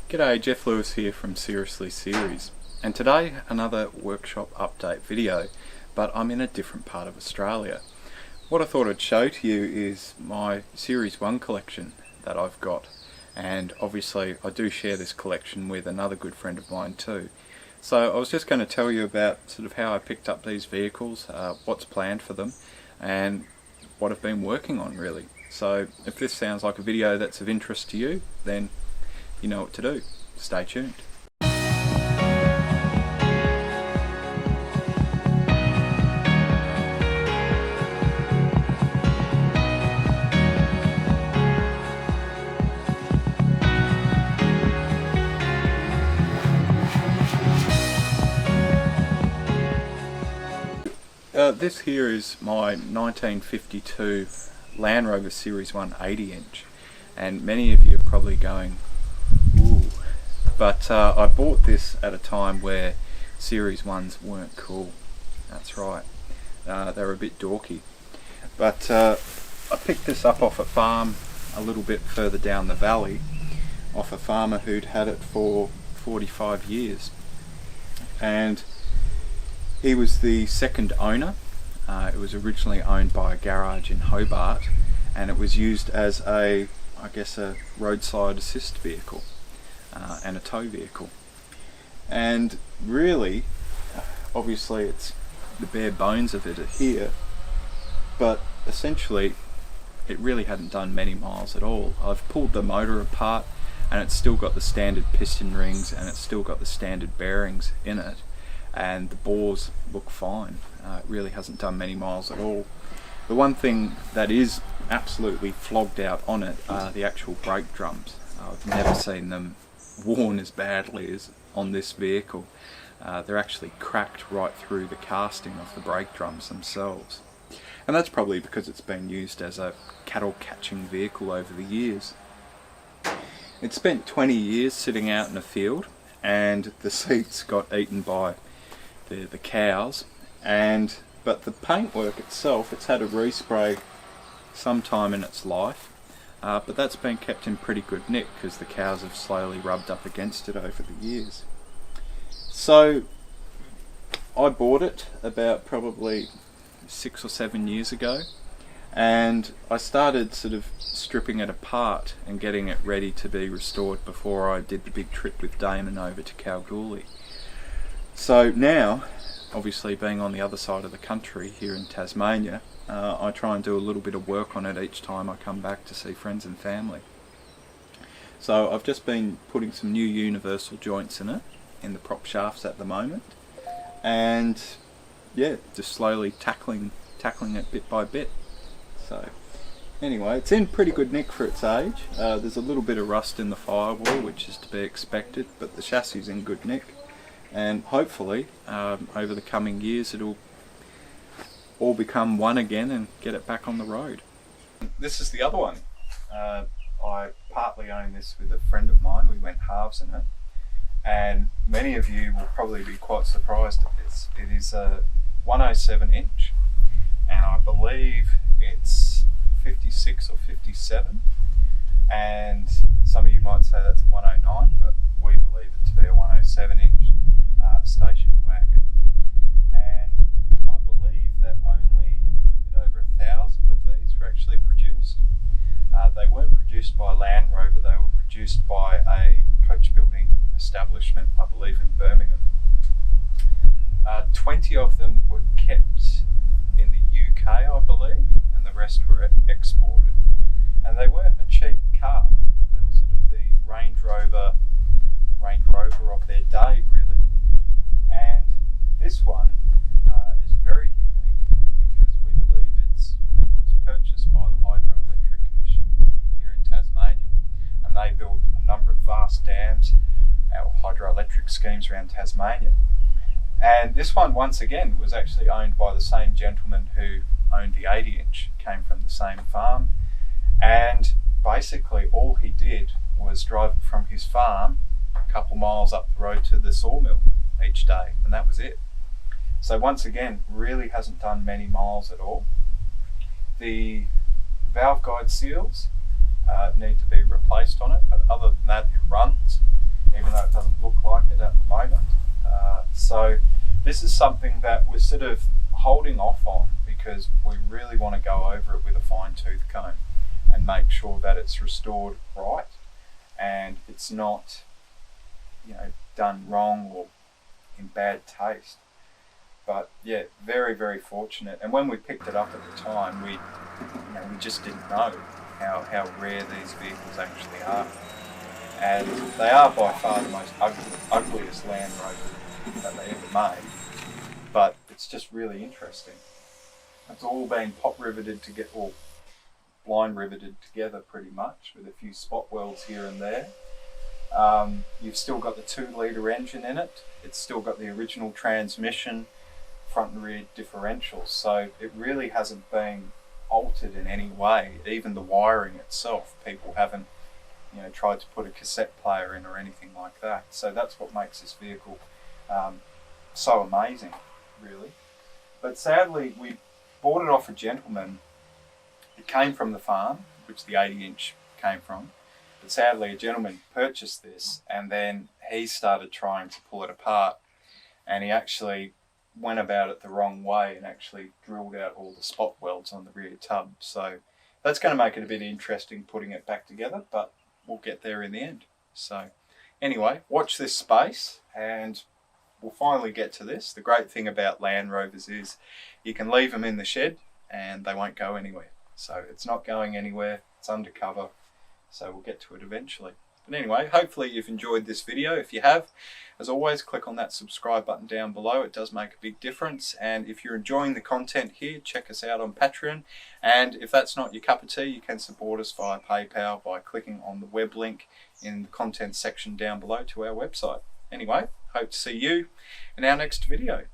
G'day, Geoff Lewis here from Seriously Series, and today another workshop update video, but I'm in a different part of Australia. What I thought I'd show to you is my Series 1 collection that I've got, and obviously I do share this collection with another good friend of mine too. So I was just going to tell you about sort of how I picked up these vehicles, what's planned for them, and what I've been working on really. So if this sounds like a video that's of interest to you, then you know what to do. Stay tuned. This here is my 1952 Land Rover Series 1 80-inch, and many of you are probably going, ooh. But I bought this at a time where Series 1s weren't cool. That's right, they were a bit dorky. But I picked this up off a farm a little bit further down the valley, off a farmer who'd had it for 45 years. And he was the second owner. It was originally owned by a garage in Hobart, and it was used as a roadside assist vehicle and a tow vehicle. And really, obviously it's the bare bones of it here, but essentially it really hadn't done many miles at all. I've pulled the motor apart and it's still got the standard piston rings and it's still got the standard bearings in it, and the bores look fine. It really hasn't done many miles at all. The one thing that is absolutely flogged out on it are the actual brake drums. I've never seen them worn as badly as on this vehicle. They're actually cracked right through the casting of the brake drums themselves. And that's probably because it's been used as a cattle catching vehicle over the years. It spent 20 years sitting out in a field, and the seats got eaten by the cows, but the paintwork itself, it's had a respray sometime in its life, but that's been kept in pretty good nick because the cows have slowly rubbed up against it over the years. So I bought it about probably 6 or 7 years ago, and I started sort of stripping it apart and getting it ready to be restored before I did the big trip with Damon over to Kalgoorlie. So now, obviously being on the other side of the country here in Tasmania, I try and do a little bit of work on it each time I come back to see friends and family. So I've just been putting some new universal joints in it, in the prop shafts at the moment, and yeah, just slowly tackling it bit by bit. So anyway, it's in pretty good nick for its age. There's a little bit of rust in the firewall, which is to be expected, but the chassis is in good nick. And hopefully over the coming years it'll all become one again and get it back on the road. This is the other one. I partly own this with a friend of mine. We went halves in it, and many of you will probably be quite surprised at this. It is a 107 inch, and I believe it's 56 or 57, and some of you might say that's a 109, but we believe it to be a 107 inch station wagon. And I believe that only a bit over 1,000 of these were actually produced. They weren't produced by Land Rover, they were produced by a coach building establishment, I believe in Birmingham. 20 of them were kept in the UK, I believe, and the rest were exported. And they weren't a cheap car. They were sort of the Range Rover of their day, really. And this one is very unique because we believe it was purchased by the Hydroelectric Commission here in Tasmania, and they built a number of vast dams, our hydroelectric schemes around Tasmania. And this one, once again, was actually owned by the same gentleman who owned the 80-inch, came from the same farm, and basically all he did was drive from his farm a couple miles up the road to the sawmill each day, and that was it. So once again, really hasn't done many miles at all. The valve guide seals need to be replaced on it, but other than that it runs. this is something that we're sort of holding off on because we really want to go over it with a fine-tooth comb and make sure that it's restored right and it's not, you know, done wrong or in bad taste. But yeah, very, very fortunate. And when we picked it up at the time, we just didn't know how rare these vehicles actually are. And they are by far the most ugliest Land Rover that they ever made. But it's just really interesting. It's all been pop riveted to get, or blind riveted together pretty much, with a few spot welds here and there. You've still got the 2-litre engine in it. It's still got the original transmission, front and rear differentials, so it really hasn't been altered in any way. Even the wiring itself, people haven't, you know, tried to put a cassette player in or anything like that. So that's what makes this vehicle so amazing, really. But sadly, we bought it off a gentleman. It came from the farm, which the 80-inch came from. But sadly, a gentleman purchased this, and then he started trying to pull it apart, and he actually went about it the wrong way and actually drilled out all the spot welds on the rear tub. So that's going to make it a bit interesting putting it back together, but we'll get there in the end. So anyway, watch this space and we'll finally get to this. The great thing about Land Rovers is you can leave them in the shed and they won't go anywhere. So it's not going anywhere, it's undercover, so we'll get to it eventually. But anyway, hopefully you've enjoyed this video. If you have, as always, click on that subscribe button down below. It does make a big difference. And if you're enjoying the content here, check us out on Patreon. And if that's not your cup of tea, you can support us via PayPal by clicking on the web link in the content section down below to our website. Anyway, hope to see you in our next video.